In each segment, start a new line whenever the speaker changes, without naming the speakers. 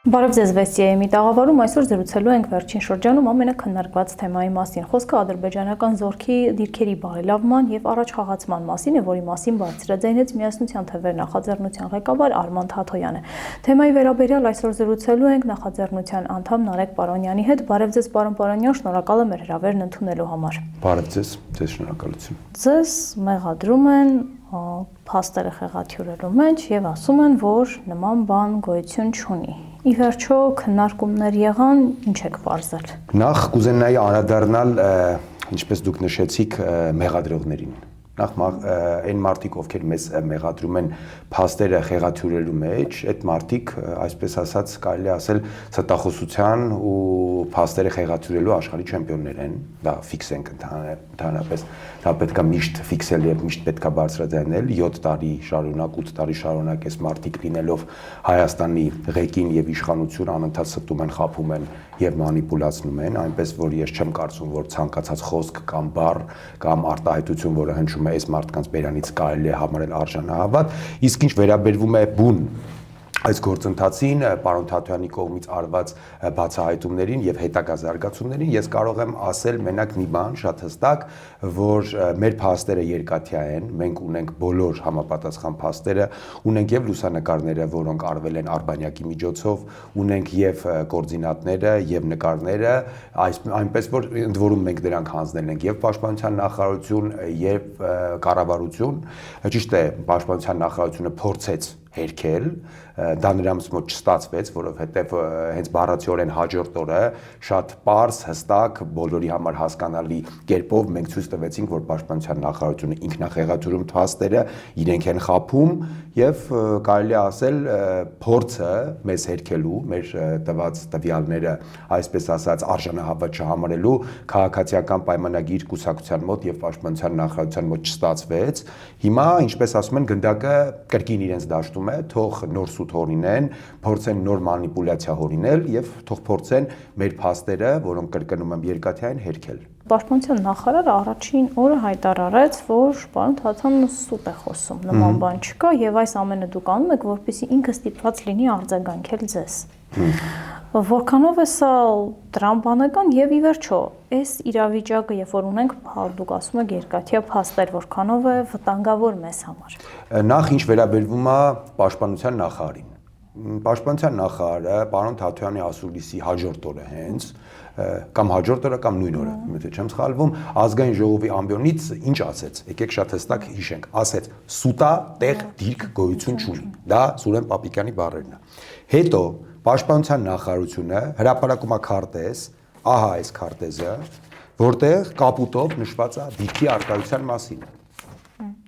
Բարև ձեզ վեստիայի տաղավարում այսօր զրուցելու ենք վերջին շրջանում ամենակննարկված թեմայի մասին։ Խոսքը ադրբեջանական զորքի դիրքերի բարելավման եւ առաջխաղացման մասին է, որի մասին բարձրաձայնեց Միասնության թվեր նախաձեռնության ղեկավար Արման Թաթոյանը։ Թեմայի վերաբերյալ այսօր զրուցելու ենք նախաձեռնության անդամ Նարեկ Պարոնյանի հետ։ Բարև ձեզ, պարոն Պարոնյան, շնորհակալ եմ մեր հրավերն ընդունելու համար։
Բարև ձեզ, շնորհակալություն։
Ձեզ մեղադրում են փաստերը խեղաթյուրելու մեջ եւ ասում են, որ նման բան գոյություն չունի։ Ի վերջո քննարկումներ եղան, ինչ եք պարզել։
Նախ կուզենայի անդրադառնալ, ինչպես դուք նշեցիք, մեղադրողներին։ Նախ այն մարդիկ, ովքեր մեզ մեղադրում են փաստերը խեղաթյուրելու մեջ, այդ մարդիկ, այսպես ասած, կարելի ասել ստախոսության ու փաստերը խեղաթյուրելու աշխարհի չեմպիոններ են։ Դա ֆիքս ենք ընդհանրապես։ Դա պետք է միշտ ֆիքսել եւ միշտ պետք է բարձրաձայնել 7 տարի շարունակ, 8 տարի շարունակ այս մարդիկ լինելով Հայաստանի ղեկին եւ իշխանություն անընդհատ ստում են, խաբում են եւ մանիպուլացնում են, այնպես որ ես չեմ կարծում, որ ցանկացած խոսք կամ բառ կամ արտահայտություն, որը հնչում է այս մարդկանց բերանից կարելի է համարել արժանահավատ, իսկ ինչ վերաբերվում է բուն այս գործընթացին, պարոն Թաթոյանի կողմից արված բացահայտումներին եւ հետագա զարգացումներին, ես կարող եմ ասել մենակ մի բան շատ հստակ, որ մեր փաստերը երկաթյա են, մենք ունենք բոլոր համապատասխան փաստերը, ունենք եւ լուսանկարները, որոնք արվել են Արբանյակի միջոցով, ունենք եւ կոորդինատները եւ նկարները, այնպես որ ընդ որում մենք դրանք հանձնել ենք եւ Պաշտպանության նախարարություն եւ կառավարություն, ճիշտ է, Պաշտպանության նախարարությունը փորձեց հերքել, դա նրանց մոտ չստացվեց, որովհետև հենց բառացիորեն հաջորդ օրը շատ պարզ, հստակ, բոլորի համար հասկանալի կերպով մենք ցույց տվեցինք, որ Պաշտպանության նախարարությունը ինքնախեղաթյուրում փաստերը իրենք են խաբում եւ կարելի է ասել փորձը մեզ հերքելու, մեր տված տվյալները, այսպես ասած, արժանահավատ չհամարելու քաղաքացիական պայմանագիր կուսակցության մոտ եւ Պաշտպանության նախարարության մոտ չստացվեց։ Հիմա, ինչպես ասում են, գնդակը կրկին իրենց դաշտում է, թող նոր սուտ հորինեն, փորձեն նոր մանիպուլյացիա հորինել եւ թող փորձեն մեր փաստերը, որոնք կրկնում եմ երկաթյա են, հերքել։
Պաշտպանության նախարարը առաջին օրը հայտարարեց, որ պարոն Թաթոյանը սուտ է խոսում, նման բան չկա եւ այս ամենը դուք անում եք, որպեսզի ինքը ստիպված լինի արձագանքել ձեզ։ Որքանով է սա տրամաբանական եւ ի վերջո, այս իրավիճակը, երբ որ ունենք, դուք ասում եք երկաթյա փաստեր, որքանով է վտանգավոր մեզ համար։
Նախ ինչ վերաբերվում է Պաշտպանության նախարարին։ Պաշտպանության նախարարը պարոն Թաթոյանի ասուլիսի հաջորդ օրը հենց կամ հաջորդ օրը կամ նույն օրը, եթե չեմ սխալվում, ազգային ժողովի ամբիոնից ինչ ասեց։ Եկեք շատ հստակ հիշենք, ասեց՝ սուտա տեղ դիրք գոյություն չունի։ Դա Սուրեն Պապիկյանի բառերն է։ Հետո Պաշտպանության նախարարությունը հրապարակում է քարտեզ, ահա այս քարտեզը, որտեղ կապուտով նշված է դիրքի արկայության մասին։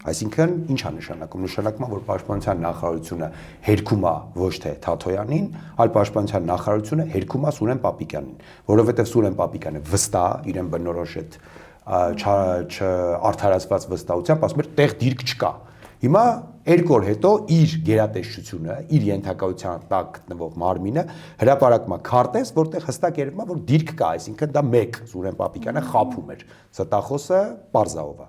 Այսինքն, ինչ է նշանակում։ Նշանակում է, որ Պաշտպանության նախարարությունը հերքում է ոչ թե Թաթոյանին, այլ Պաշտպանության նախարարությունը հերքում է Սուրեն Պապիկյանին, որովհետև Սուրեն Պապիկյանը վստահ, իրեն բնորոշ այդ չարդարացված վստահությամբ ասում էր, տեղ դիրք չկա։ Հիմա երկու օր հետո իր գերատեսչությունը, իր ենթակայության տակ գտնվող մարմինը հրապարակում է քարտեզ, որտեղ հստակ երևում է, որ դիրք կա, այսինքն դա մեկ Սուրեն Պապիկյանը խաբում էր։ Ստախոսը պարզաով է։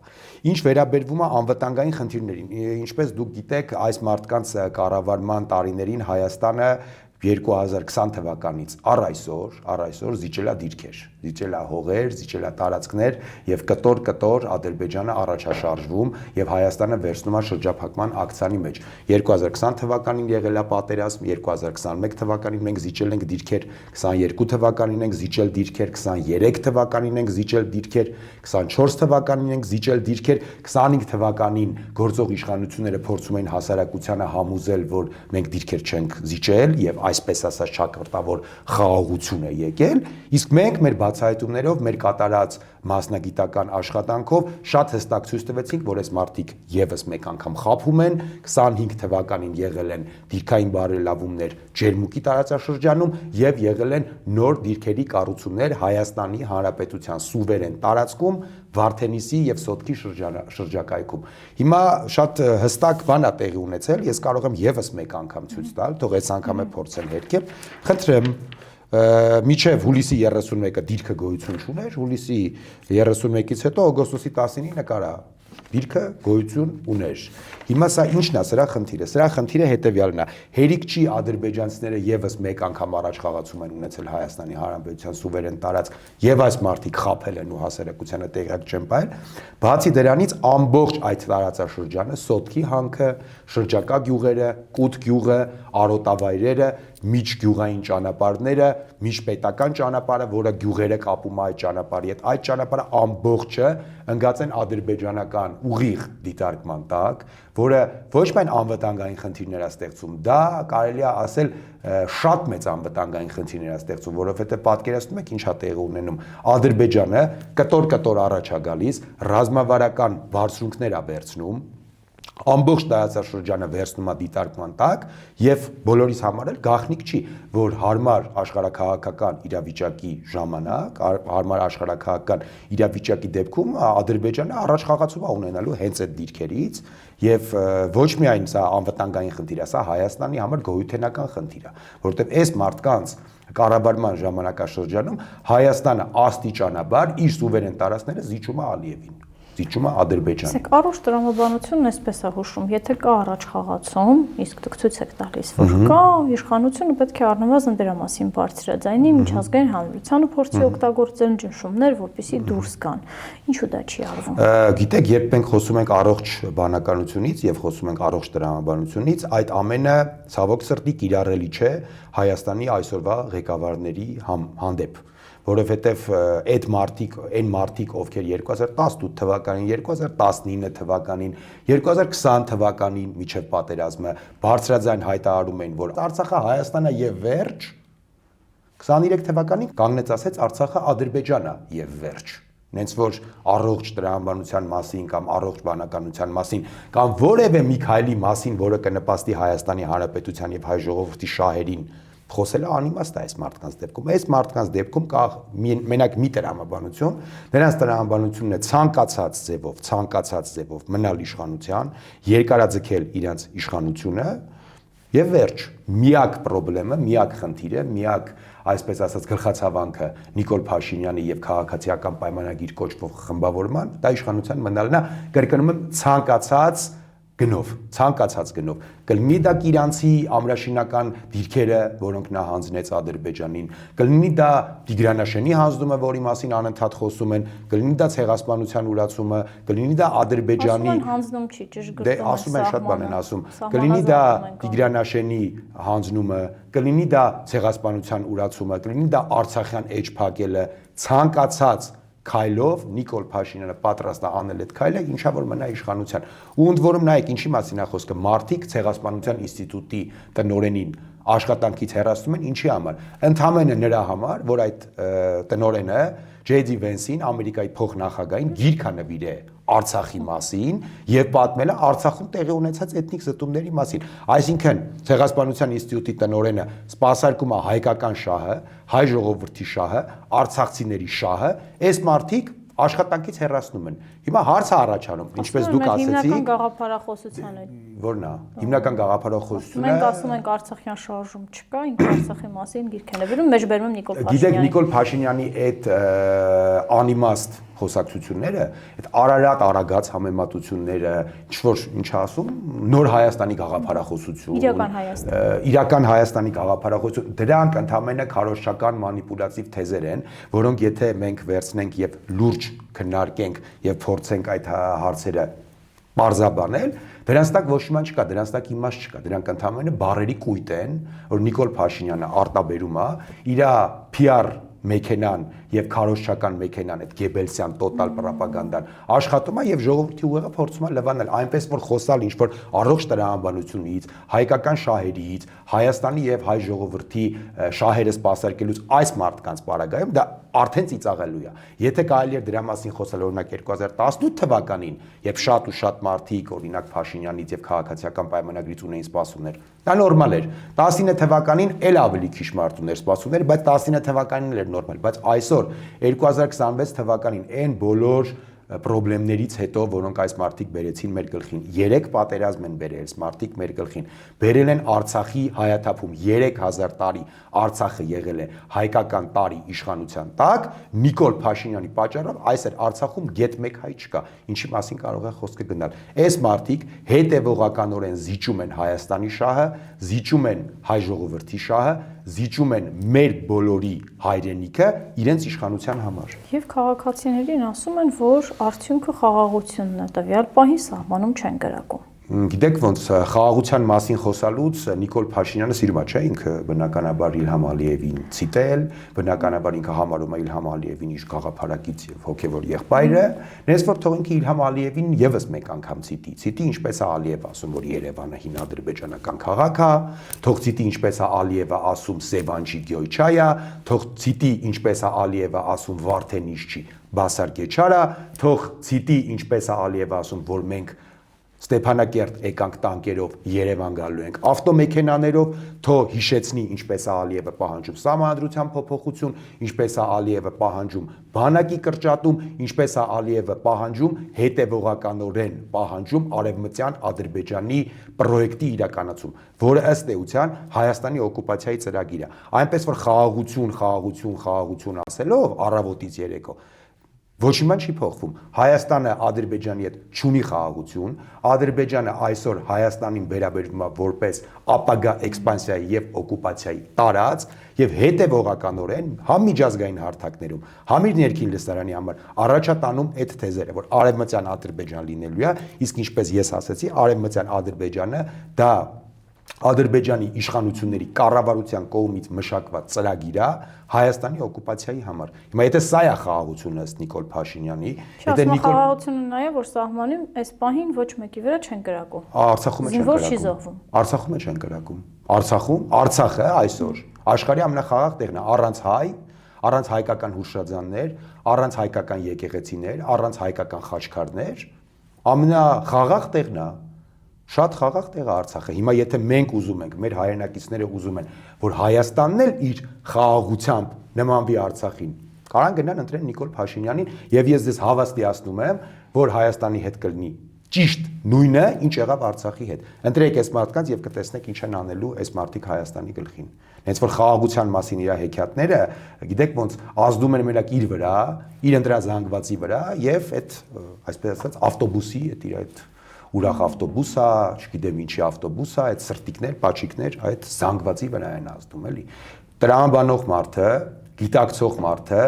Ինչ վերաբերվում է անվտանգային խնդիրներին, ինչպես դուք գիտեք, այս մարդկանց կառավարման տարիներին Հայաստանը 2020 թվականից առ այսօր զիջել է դիրքեր, զիջել է հողեր, զիջել է տարածքներ եւ կտոր Ադրբեջանը առաջաշարժվում եւ Հայաստանը վերցնում է շրջափակման ակցիանի մեջ։ 2020 թվականին եղել է պատերազմ, 2021 թվականին մենք զիջել ենք դիրքեր, 22 թվականին ենք զիջել դիրքեր, 23 թվականին ենք զիջել դիրքեր, 24 թվականին ենք զիջել դիրքեր, 25 թվականին գործող իշխանությունները փորձում էին հասարակությանը համոզել, որ մենք դիրքեր չենք զիջել եւ այսպես ասած ճակատավոր խաղաղություն է եկել, իսկ մենք մեր բացահայտումներով, մեր կատարած մասնագիտական աշխատանքով շատ հստակ ցույց տվեցինք, որ այս մարդիկ եւս մեկ անգամ խաբում են, 25 թվականին եղել են դիրքային բարելավումներ Ջերմուկի տարածաշրջանում եւ եղել են նոր դիրքերի կառուցումներ Հայաստանի Հանրապետության սուվերեն տարածքում, Վարդենիսի եւ Սոտքի շրջակայքում։ Հիմա շատ հստակ բան է տեղի ունեցել, ես կարող եմ եւս մեկ անգամ ցույց տալ, թող այս անգամ է փորձել հերքել։ Խնդրեմ, Միջև հուլիսի 31-ը դիրքը գոյություն չուներ, հուլիսի 31-ից հետո օգոստոսի 10-ին նկարա Դիրքը գոյություն ուներ։ Հիմա սա ինչն է, սրա խնդիրը։ Սրա խնդիրը հետևյալն է։ Հերիք չի ադրբեջանցիները եւս մեկ անգամ առաջ խաղացում են ունեցել Հայաստանի Հանրապետության սուվերեն տարածք եւ այս մարդիկ խաբել են ու հասարակությանը տեղյակ չեն ողել։ Բացի դրանից ամբողջ այդ տարածաշրջանը, Սոտքի հանքը, շրջակա գյուղերը, Կուտ գյուղը, արոտավայրերը, միջգյուղային ճանապարհները, միջպետական ճանապարհը, որը գյուղերը կապում է այդ ճանապարհի հետ, այդ ճանապարհը ամբողջը ընկած են ադրբեջանական ուղիղ դիտարկման տակ, որը ոչ միայն անվտանգային խնդիրներ է ստեղծում, դա կարելի է ասել շատ մեծ անվտանգային խնդիրներ է ստեղծում, որովհետև պատկերացնում եք ինչ է տեղի ունենում։ Ադրբեջանը կտոր առաջ է գալիս, ռազմավարական բարձունքներ է վերցնում, ամբողջ տարածաշրջանը վերցնում է դիտարկման տակ եւ բոլորիս համար էլ գաղտնիք չի, որ հարմար աշխարհակահաղական իրավիճակի ժամանակ, հարմար աշխարհակահաղական իրավիճակի դեպքում Ադրբեջանը առաջ խաղացում է ունենալու հենց այդ դիրքերից եւ ոչ միայն սա անվտանգային խնդիր է, սա Հայաստանի համար գոյութենական խնդիր է, որովհետեւ այս մարդկանց կառավարման ժամանակաշրջանում Հայաստանը աստիճանաբար իր սուվերեն տարածքները զիջում է Ալիևին, զիջում է Ադրբեջանին։
Իսկ առողջ տրամաբանությունն էսպես է հուշում, եթե կա առաջ խաղացում, իսկ դուք ցույց եք տալիս, որ կա, իշխանությունը պետք է առնվազն դրա մասին բարձրաձայնի, միջազգային հանրությանը փորձի օգտագործել ճնշումներ, որպեսզի դուրս գան։ Ինչու դա չի արվում։
Գիտեք, երբ մենք խոսում ենք առողջ բանականությունից եւ խոսում ենք առողջ տրամաբանությունից, այդ ամենը ցավոք սրտի կիրառելի չէ Հայաստանի այսօրվա ղեկավարների հանդեպ, որովհետև այդ այն մարդիկ, ովքեր 2018 թվականին, 2019 թվականին, 2020 թվականին միջև պատերազմը բարձրաձայն հայտարարում էին, որ Արցախը Հայաստանն է եւ վերջ, 23 թվականին կանգնեց ասեց Արցախը Ադրբեջանն է եւ վերջ։ Նենց որ առողջ տրամաբանության մասին կամ առողջ բանականության մասին կամ որևէ մի քայլի մասին, որը կնպաստի Հայաստանի Հանրապետության եւ հայ ժողովրդի շահերին խոսելը անիմաստ է այս մարդկանց դեպքում։ Այս մարդկանց դեպքում կա մենակ մի տրամաբանություն, նրանց տրամաբանությունն է ցանկացած ձևով մնալ իշխանության, երկարաձգել իրենց իշխանությունը եւ վերջ։ Միակ խնդիրը, միակ խնդիրը, միակ այսպես ասած գլխացավանքը Նիկոլ Փաշինյանի եւ քաղաքացիական պայմանագիր կոչվող խմբավորման դա իշխանության մնալն է, կրկնում եմ, ցանկացած գնով կլինի դա Իրանցի ամրաշինական դիրքերը, որոնք նա հանձնեց Ադրբեջանին, կլինի դա Տիգրանաշենի հանձնումը, որի մասին անընդհատ խոսում են, կլինի դա ցեղասպանության ուրացումը, կլինի դա Ադրբեջանի
հանձնում չի, ճշգրտում
դե ասում են շատ բան են ասում, կլինի դա Տիգրանաշենի հանձնումը, կլինի դա ցեղասպանության ուրացումը, կլինի դա Արցախյան էջ փակելը, ցանկացած քայլով Նիկոլ Փաշինյանը պատրաստ է անել այդ քայլը, ինչա որ մնա իշխանության։ Ու ընդ որում նայեք ինչի մասին է խոսքը, մարդիկ ցեղասպանության ինստիտուտի տնօրենին աշխատանքից հեռացնում են ինչի համար։ Ընդհանրապես նրա համար, որ այդ տնօրենը J.D. Vance-ին, Ամերիկայի փոխնախագահին գիրք է նվիրել Արցախի մասին եւ պատմել է Արցախում տեղի ունեցած էթնիկ զտումների մասին։ Այսինքն ցեղասպանության ինստիտուտի տնօրենը սպասարկում է հայկական շահը, հայ ժողովրդի շահը, արցախցիների շահը, այս մարդիկ աշխատանքից հեռացնում են։ Հիմա հարց է առաջանում, ինչպես դուք ասեցիք,
հիմնական գաղափարախոսության է։
Որն է։ Հիմնական գաղափարախոսությունը
մենք ասում ենք Արցախյան շարժում չկա, ինքը Արցախի մասին գիրք է նվիրում, մեջբերում Նիկոլ Փաշինյանի։
Գիտեք, Նիկոլ Փաշինյանի այդ անիմաստ խոսակցությունները, այդ Արարատ Արագած համեմատությունները, ինչ ասում, նոր Հայաստանի գաղափարախոսություն, իրական Հայաստանի գաղափարախոսություն, դրանք ընդհանրապես քարոզչական մանիպուլատիվ թեզեր են, որոնք եթե մենք վերցնենք եւ լուրջ քննարկենք եւ փորձենք այդ հարցերը պարզաբանել, դրանց տակ ոչ մի բան չկա, դրանց տակ իմաստ չկա, դրանք ընդհանրապես բառերի կույտ են, որ Նիկոլ Փաշինյանը արտաբերում է իր PR մեքենան եւ քարոզչական մեքենան, այդ Գեբելսյան տոտալ պրոպագանդան աշխատում է եւ ժողովրդի ուղեղը փորձում է լվանել, այնպես որ խոսալ ինչ որ առողջ տրամաբանությունից, հայկական շահերից, Հայաստանի եւ հայ ժողովրդի շահերը սպասարկելուց այս մարդկանց պարագայում դա արդեն ծիծաղելու է։ Եթե կարելի է դրա մասին խոսել օրինակ 2018 թվականին, երբ շատ ու շատ մարդիկ օրինակ Փաշինյանից եւ քաղաքացիական պայմանագրից ունեին սպասումներ, դա նորմալ էր։ 19 թվականին էլ ավելի քիչ մարդ ուներ սպասումներ, բայց 19 թվականին էլ էր նորմալ, բայց այսօր 2026 թվականին այն բոլոր պրոբլեմներից հետո, որոնք այս մարդիկ բերեցին մեր գլխին։ 3 պատերազմ են բերել մարդիկ մեր գլխին։ Բերել են Արցախի հայաթափում 3000 տարի Արցախը եղել է հայկական տարի իշխանության տակ, Նիկոլ Փաշինյանի պատճառով այսօր Արցախում գետ մեկ հայ չկա։ Ինչի մասին կարող է խոսքը գնալ։ Այս մարդիկ հետևողականորեն զիջում են Հայաստանի շահը, զիջում են հայ ժողովրդի շահը, զիջում են մեր բոլորի հայրենիքը իրենց իշխանության համար։
Եվ քաղաքացիներին ասում են, որ արդյունքը խաղաղությունն է, տվյալ պահին սահմանում չեն գրակում։
Գիտեք ոնց խաղաղության մասին խոսալուց Նիկոլ Փաշինյանը սիրում է, չէ՞, ինքը բնականաբար Իլհամ Ալիևին ցիտել, բնականաբար ինքը համարում է Իլհամ Ալիևին իր գաղափարակից եւ հոգեվոր եղբայրը, նենց որ թող ինքը Իլհամ Ալիևին եւս մեկ անգամ ցիտի, ինչպես է Ալիևը ասում, որ Երևանը հին ադրբեջանական քաղաք է, թող ցիտի ինչպես է Ալիևը ասում Սևանջի Գյոյչայա, թող ցիտի ինչպես է Ալիևը ասում Վարդենիշչի Բասարկեչարա, թող ցիտի ինչպես է Ալիևը ասում, որ մենք Ստեփանակերտ եկանք տանկերով Երևան գալու ենք ավտոմեքենաներով, թող հիշեցնի ինչպես է Ալիևը պահանջում սահմանադրության փոփոխություն, ինչպես է Ալիևը պահանջում բանակի կրճատում, ինչպես է Ալիևը պահանջում հետևողականորեն պահանջում արևմտյան Ադրբեջանի պրոյեկտի իրականացում, որը ըստ էության Հայաստանի օկուպացիայի ծրագիր է։ Այնպես որ խաղաղություն ասելով առավոտից երեկո ոչ մի բան չի փոխվում։ Հայաստանը Ադրբեջանի հետ չունի խաղաղություն, Ադրբեջանը այսօր Հայաստանին վերաբերվում է որպես ապագա էքսպանսիայի եւ օկուպացիայի տարածք եւ հետեւողականորեն համ միջազգային հարթակներում, համ իր ներքին լսարանի համար առաջատանում այդ թեզերը, որ արևմտյան Ադրբեջան լինելու է, իսկ ինչպես ես ասացի, արևմտյան Ադրբեջանը դա Ադրբեջանի իշխանությունների կառավարության կողմից մշակված ծրագիր է Հայաստանի օկուպացիայի համար։ Հիմա եթե սա է խաղաղությունը ըստ Նիկոլ Փաշինյանի, եթե Նիկոլ
խաղաղությունը նա է, որ սահմանում այս պահին ոչ մեկի վրա չեն գրակում։
Արցախում չեն
զինվոր չի
գրակում։
զոհվում։
Արցախում չեն գրակում։ Արցախը այսօր աշխարհի ամենախաղաղ տեղն է, առանց հայկական հուշարձաններ, առանց հայկական եկեղեցիներ, առանց հայկական խաչքարներ, ամենախաղաղ տեղն է։ Շատ խաղաղ տեղ է Արցախը։ Հիմա եթե մենք ուզում ենք, մեր հայրենակիցները ուզում են, որ Հայաստանն էլ իր խաղաղությամբ նմանվի Արցախին, կարան գնան ընտրեն Նիկոլ Փաշինյանին, եւ ես ձեզ հավաստիացնում եմ, որ Հայաստանի հետ կլինի ճիշտ նույնը, ինչ եղավ Արցախի հետ։ Ընտրեք այս մարդկանց եւ կտեսնեք ինչ են անելու այս մարդիկ Հայաստանի գլխին։ Հենց որ խաղաղության մասին իր հեքիաթները, գիտեք ոնց ազդում են մենակ իր վրա, իր ընտրազանգվածի վրա եւ այդ, այսպես ասած, ավտոբուսի այդ ուրախ ավտոբուս է, չգիտեմ ինչի ավտոբուս է, այդ սրտիկներ, պաչիկներ, այդ զանգվածի վրա են ազդում, էլի։ Տրամաբանող մարդը, գիտակցող մարդը,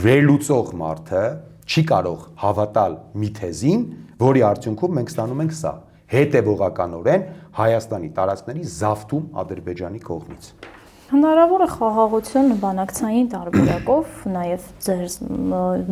վերլուծող մարդը չի կարող հավատալ մի թեզին, որի արդյունքում մենք ստանում ենք սա. հետևողականորեն Հայաստանի տարածքների զավթում Ադրբեջանի կողմից։
Հնարավոր է խաղաղություն բանակցային տարբերակով, նաև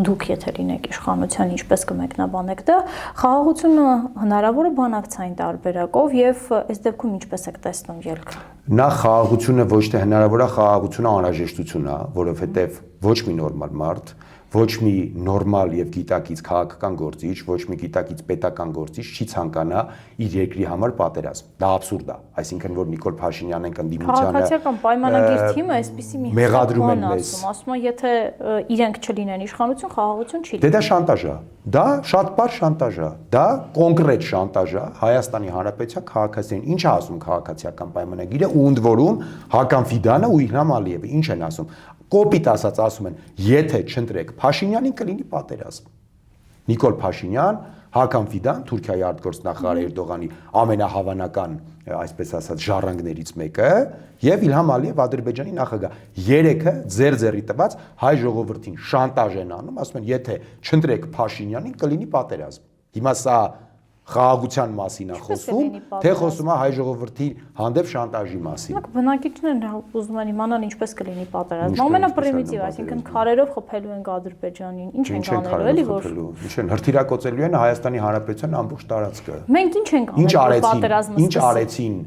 դուք եթե լինեք իշխանության, ինչպես կմեկնաբանեք դա, խաղաղությունը հնարավոր է բանակցային տարբերակով եւ այս դեպքում ինչպես եք տեսնում ելքը։
Նախ խաղաղությունը ոչ թե հնարավոր է, խաղաղությունը անհրաժեշտություն է, որովհետեւ ոչ մի նորմալ մարդ, ոչ մի նորմալ եւ գիտակից քաղաքական գործիչ, ոչ մի գիտակից պետական գործիչ չի ցանկանա իր երկրի համար պատերազմ։ Դա աբսուրդ է, այսինքն որ Նիկոլ Փաշինյանն կնդիմությանը
քաղաքացիական պայմանագիր թիմը այսպիսի մի
մեղադրում են մեզ,
ասում է, եթե իրենք չլինեն իշխանություն, խաղաղություն չի
լինի։ Դա շանտաժ է։ Դա շատ բարձ շանտաժ է։ Դա կոնկրետ շանտաժ է Հայաստանի Հանրապետության քաղաքացիներին։ Ինչ է ասում քաղաքացիական պայմանագիրը ու ընդ որում Հական Ֆիդանը ու Իլհամ Ալիևը ինչ են ասում։ Կոպիտ ասած ասում են, եթե չընտրեք Փաշինյանին կլինի պատերազմ։ Նիկոլ Փաշինյան, Հական Ֆիդան, Թուրքիայի արտգործնախարար Էրդողանի ամենահավանական, այսպես ասած, ժառանգներից մեկը, եւ Իլհամ Ալիև Ադրբեջանի նախագահ։ Երեքը ձեր-ձերի տված հայ ժողովրդին շանտաժ են անում, ասում են, եթե չընտրեք Փաշինյանին կլինի պատերազմ։ Հիմա սա խաղաղության մասին է խոսում, թե խոսում է հայ ժողովրդի հանդեպ շանտաժի մասին։
Բնակիչներն ուզում են իմանալ ինչպես կլինի պատերազմը։ Ամենապրիմիտիվ, այսինքն քարերով խփելու են Ադրբեջանին, ինչ են անելու, էլի որ
ինչ են հրթիռակոծելու են Հայաստանի Հանրապետության ամբողջ տարածքը։
Մենք ինչ ենք անելու պատերազմը։
Ինչ արեցին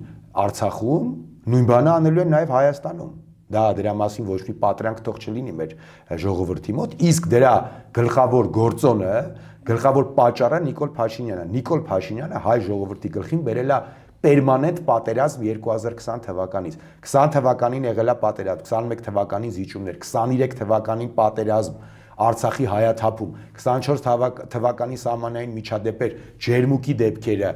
Արցախում, նույն բանը անելու են նաև Հայաստանում։ Դա դրա մասին ոչ մի պատրանք թող չլինի մեր ժողովրդի մոտ, իսկ դրա գլխավոր գործոնը, գլխավոր պատճառը Նիկոլ Փաշինյանն է։ Նիկոլ Փաշինյանը հայ ժողովրդի գլխին բերել է պերմանենտ պատերազմ 2020 թվականից։ 20 թվականին եղել է պատերազմ, 21 թվականին զիջումներ, 23 թվականին պատերազմ Արցախի հայաթափում, 24 թվականի սահմանային միջադեպեր, ջերմուկի դեպքերը,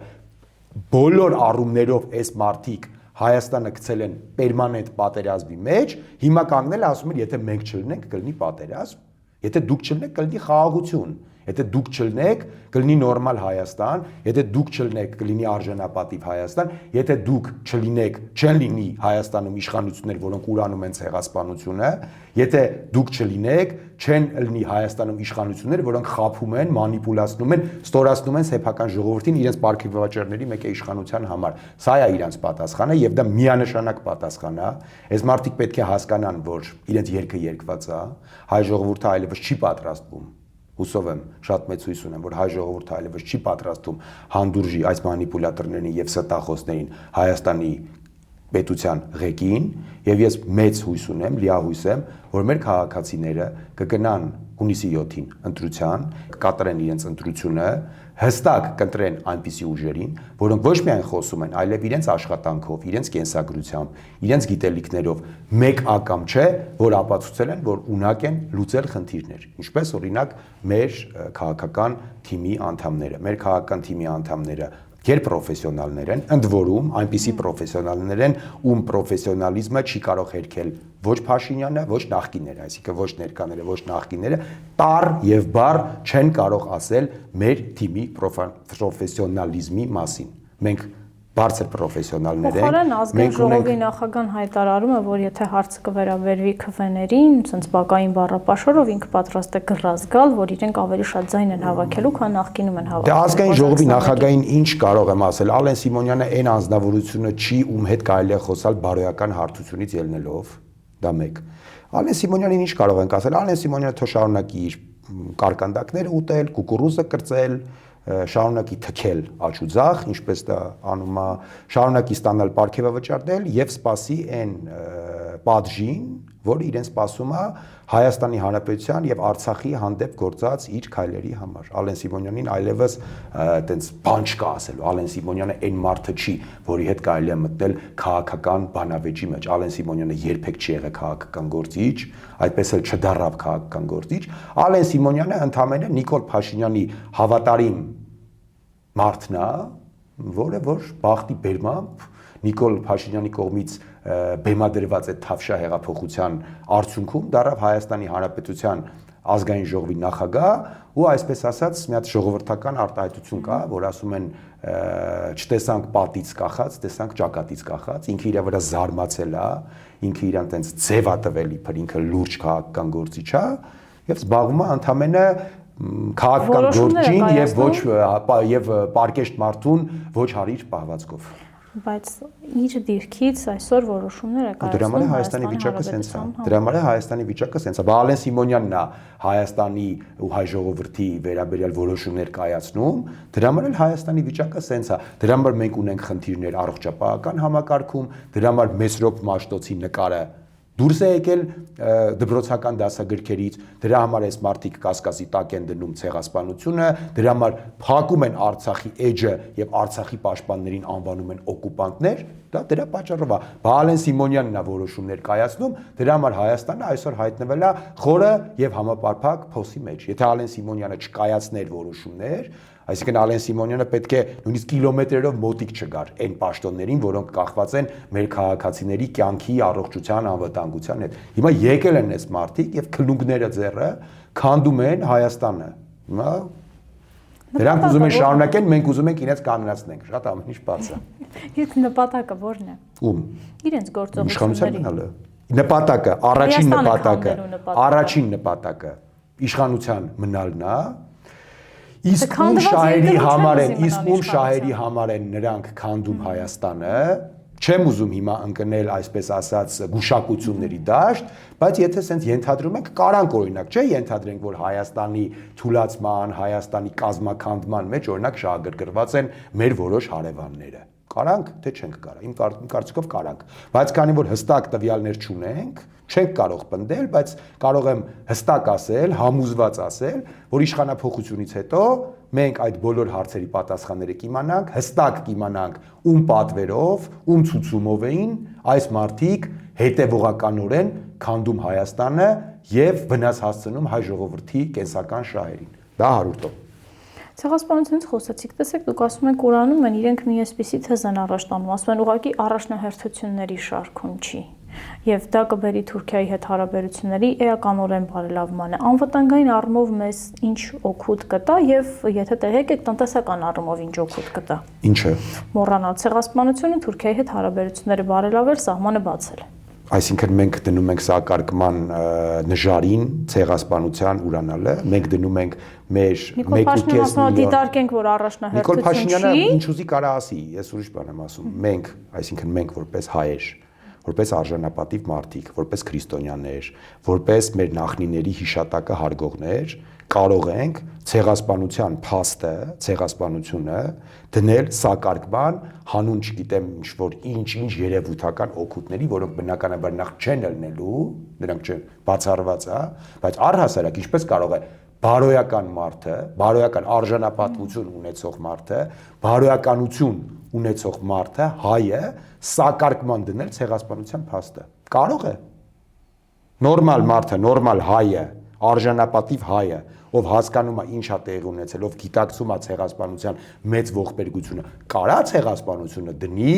բոլոր առումներով այս մարդիկ Հայաստանը գցել են պերմանենտ պատերազմի մեջ, հիմա կանգնել ասում են, եթե մենք չլինենք, կլինի պատերազմ, եթե դուք չլինեք, կլինի խաղաղություն, եթե դուք չլինեք, կլինի նորմալ Հայաստան, եթե դուք չլինեք, կլինի արժանապատիվ Հայաստան, եթե դուք չլինեք, չեն լինի Հայաստանում իշխանություններ, որոնք ուրանում են ցեղասպանությունը, եթե դուք չլինեք, չեն լինի Հայաստանում իշխանություններ, որոնք խաբում են, մանիպուլացնում են, ստորացնում են սեփական ժողովրդին իրենց պարգևաճառների մեկ է իշխանության համար։ Սա է իրենց պատասխանը եւ դա միանշանակ պատասխան է։ Այս մարդիկ պետք է հասկանան, որ իրենց երկը երկված է, հայ ժողովուրդը այլևս չի պատրաստվում։ Հուսով եմ, շատ մեծ հույս ունեմ, որ հայ ժողովուրդը այլևս չի պատրաստվում հանդուրժի այս մանիպուլատորներին եւ ստախոսներին Հայաստանի պետության ղեկին, եւ ես մեծ հույս ունեմ, լիահույս եմ, որ մեր քաղաքացիները կգնան հունիսի 7-ին ընտրության, կկատարեն իրենց ընտրությունը, հստակ կընտրեն այնպիսի ուժերին, որոնք ոչ միայն խոսում են, այլև իրենց աշխատանքով, իրենց կենսագրությամբ, իրենց գիտելիքներով մեկ ակամ չէ, որ ապացուցել են, որ ունակ են լուծել խնդիրներ, ինչպես օրինակ մեր քաղաքական թիմի անդամները, մեր քաղաքական թիմի անդամները գերպրոֆեսիոնալներ են, ընդ որում այնպիսի պրոֆեսիոնալներ են, ում պրոֆեսիոնալիզմը չի կարող հերքել ոչ Փաշինյանը, ոչ նախկինները, այսինքն ոչ ներկաները, ոչ նախկինները, տառ եւ բառ չեն կարող ասել մեր թիմի պրոֆեսիոնալիզմի մասին։ Մենք բարձր պրոֆեսիոնալներ ենք։
Փոխարեն ազգային ժողովի նախագահան հայտարարում է, որ եթե հարցը կվերաբերվի քվեներին, ցենց բակային բառապաշարով ինքը պատրաստ է գրած գալ, որ իրենք ավելի շատ ձայն են հավաքելու, քան նախկինում են հավաքել։
Դե ազգային ժողովի նախագահին ինչ կարող եմ ասել, Ալեն Սիմոնյանը այն անձնավորությունը չի, ում հետ կարելի է խոսալ բարոյական հարթությունից ելնելով, դա մեկ։ Ալեն Սիմոնյանին ինչ կարող ենք ասել, Ալեն Սիմոնյանը թող շարունակի իր կարկանդակները ուտել, կուկուռուզը կրծել, շարունակի թքել աջ ու ձախ, ինչպես դա անում է, շարունակի ստանալ պարգևավճարներ եւ սպասի այն պատժին, որը իրեն սպասում է Հայաստանի Հանրապետության եւ Արցախի հանդեպ գործած իր քայլերի համար։ Ալեն Սիմոնյանին այլևս այտենց բան չկա ասելու։ Ալեն Սիմոնյանը այն մարդը չի, որի հետ կարելի է մտնել քաղաքական բանավեճի մեջ։ Ալեն Սիմոնյանը երբեք չի եղել քաղաքական գործիչ, այդպես էլ չդառավ քաղաքական գործիչ։ Ալեն Սիմոնյանը ընդամենը Նիկոլ Փաշինյանի հավատարիմ մարդն է, որը որ բախտի բերմամբ Նիկոլ Փաշինյանի կողմից բեմադրված այդ Թավշյա հեղափոխության արդյունքում դառավ Հայաստանի Հանրապետության ազգային ժողովի նախագահ ու այսպես ասած մի հատ ժողովրդական արտահայտություն կա, որ ասում են չտեսանք պատից կախած, տեսանք ճակատից կախած, ինքը իր վրա զարմացել է, ինքը իրան տենց ձև է տվել իբր ինքը լուրջ քաղաքական գործիչ է եւ զբաղվում է ընդամենը քաղաքական գործին եւ ոչ եւ պարկեշտ մարդուն ոչ հարիր պահվածքով։
Բայց իր դիրքից այսօր որոշումներ է
կայացնում Հայաստանի վիճակը սենց է։ Դրա համար է Հայաստանի վիճակը սենց է։ Ալեն Սիմոնյանն է Հայաստանի ու հայ ժողովրդի վերաբերյալ որոշումներ կայացնում, դրա համար էլ Հայաստանի վիճակը սենց է։ Դրա համար մենք ունենք խնդիրներ առողջապահական համակարգում, դրա համար Մեսրոպ Մաշտոցի նկարը դուրս է եկել դպրոցական դասագրքերից, դրա համար այս մարդիկ կասկածի տակ են դնում ցեղասպանությունը, դրա համար փակում են Արցախի էջը եւ Արցախի պաշտպաններին անվանում են օկուպանտներ, դա դրա պատճառով է։ Ալեն Սիմոնյանն է որոշումներ կայացնում, դրա համար Հայաստանը այսօր հայտնվել է խորը եւ համապարփակ փոսի մեջ։ Եթե Ալեն Սիմոնյանը չկայացներ որոշումներ, այսինքն Ալեն Սիմոնյանը պետք է նույնիսկ կիլոմետրերով մոտիկ չգար այն պաշտոններին, որոնք կախված են մեր քաղաքացիների կյանքի, առողջության, անվտանգության հետ։ Հիմա եկել են այս մարդիկ եւ քլունգները ձեռը քանդում են Հայաստանը։ Հիմա դրանք ուզում են շարունակեն, մենք ուզում ենք իրենց կանոնացնենք, շատ ամեն ինչ բաց է։
Իսկ նպատակը ո՞րն է։
Ում։
Իրենց գործողությունների։
Նպատակը, առաջին նպատակը իշխանության մնալն է։ Իսկ ում շահերի համար են նրանք քանդում Հայաստանը, չեմ ուզում հիմա ընկնել այսպես ասած գուշակությունների դաշտ, բայց եթե սենց ենթադրում ենք, կարանք օրինակ, չէ, ենթադրենք, որ Հայաստանի թուլացման, Հայաստանի կազմաքանդման մեջ օրինակ շահագրգռված են մեր որոշ հարևանները։ Կարանք, թե չենք կարա, իմ կարծիքով կարանք, բայց քանի որ հստակ տվյալներ չունենք, չենք կարող պնդել, բայց կարող եմ հստակ ասել, համոզված ասել, որ իշխանափոխությունից հետո մենք այդ բոլոր հարցերի պատասխանները կիմանանք, հստակ կիմանանք ում պատվերով, ում ցուցումով էին այս մարդիկ հետևողականորեն քանդում Հայաստանը եւ վնաս հասցնում հայ ժողովրդի կենսական շահերին։ Դա 100%։
Ցեղասպանությունից խոսեցիք, տեսեք, դուք ասում եք Ղուրանում են իրենք մի էսպիսի թեզ են առաջ տանում, ասում են ուղղակի առաջնահերթությունների շարքում չի։ Եվ դա կբերի Թուրքիայի հետ հարաբերությունների էականորեն բարելավմանը։ Անվտանգային առումով մեզ ինչ օգուտ կտա եւ եթե տեղյակ եք տնտեսական առումով ինչ օգուտ կտա։
Ինչը։
Մոռանալ ցեղասպանությունը Թուրքիայի հետ հարաբերությունները բարելավել, սահմանը բացել։
Այսինքն մենք դնում ենք սակարկման նժարին ցեղասպանության ուրանալը, մենք դնում ենք մեր 1.5 միլիոն
դիտարկենք, որ առաջնահերթություն չի։
Նիկոլ Փաշինյանը ինչ ուզի կարա ասի, ես ուրիշ բան եմ ասում։ Մենք, այսինքն մենք որպես հայեր, որպես արժանապատիվ մարդիկ, որպես քրիստոնյաներ, որպես մեր նախնիների հիշատակը հարգողներ, կարող ենք ցեղասպանության փաստը, ցեղասպանությունը դնել սակարկման հանուն, չգիտեմ, ինչ-որ ինչ երևութական օգուտների, որոնք բնականաբար նախ չեն ելնելու, նրանք չեն բացառված, բայց առհասարակ ինչպես կարող է բարոյական մարդը, բարոյական արժանապատվություն ունեցող մարդը, բարոյականություն ունեցող մարդը, հայը սակարկման դնել ցեղասպանության փաստը։ Կարող է։ Նորմալ մարդը, նորմալ հայը, արժանապատիվ հայը, ով հասկանում է ինչա տեղի ունեցել, ով գիտակցում է ցեղասպանության մեծ ողբերգությունը, կարա ցեղասպանությունը դնի,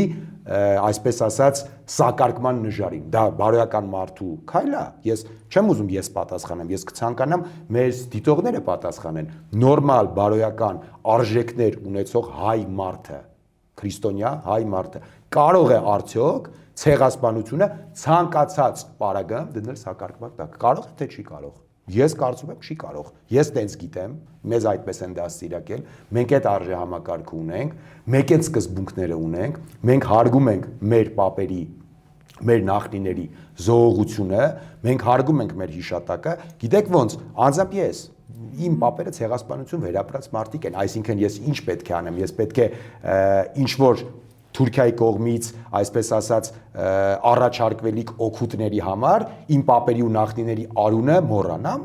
այսպես ասած, սակարկման նժարին։ Դա բարոյական մարդու քայլ է։ Ես չեմ ուզում ես պատասխանեմ, ես կցանկանամ մեր դիտողները պատասխանեն։ Նորմալ բարոյական արժեքներ ունեցող հայ մարդը, քրիստոնյա հայ մարդը կարող է արդյոք ցեղասպանությունը ցանկացած պարագայում դնել սակարկման տակ։ Կարող է թե չի կարող։ Ես կարծում եմ չի կարող։ Ես տենց գիտեմ, մեզ այդպես են դաստիարակել, մենք այդ արժեհամակարգը ունենք, մենք այդ սկզբունքները ունենք, մենք հարգում ենք մեր պապերի, մեր նախնիների զոհողությունը, մենք հարգում ենք մեր հիշատակը, գիտեք ոնց, անձամբ ես իմ պապերը ցեղասպանություն վերապրած մարդիկ են, այսինքն ես ինչ պետք է անեմ, ես պետք է ինչ որ Թուրքիայի կողմից, այսպես ասած, առաջարկվելիք օգուտների համար իմ պապերի ու նախնիների արունը մոռանամ։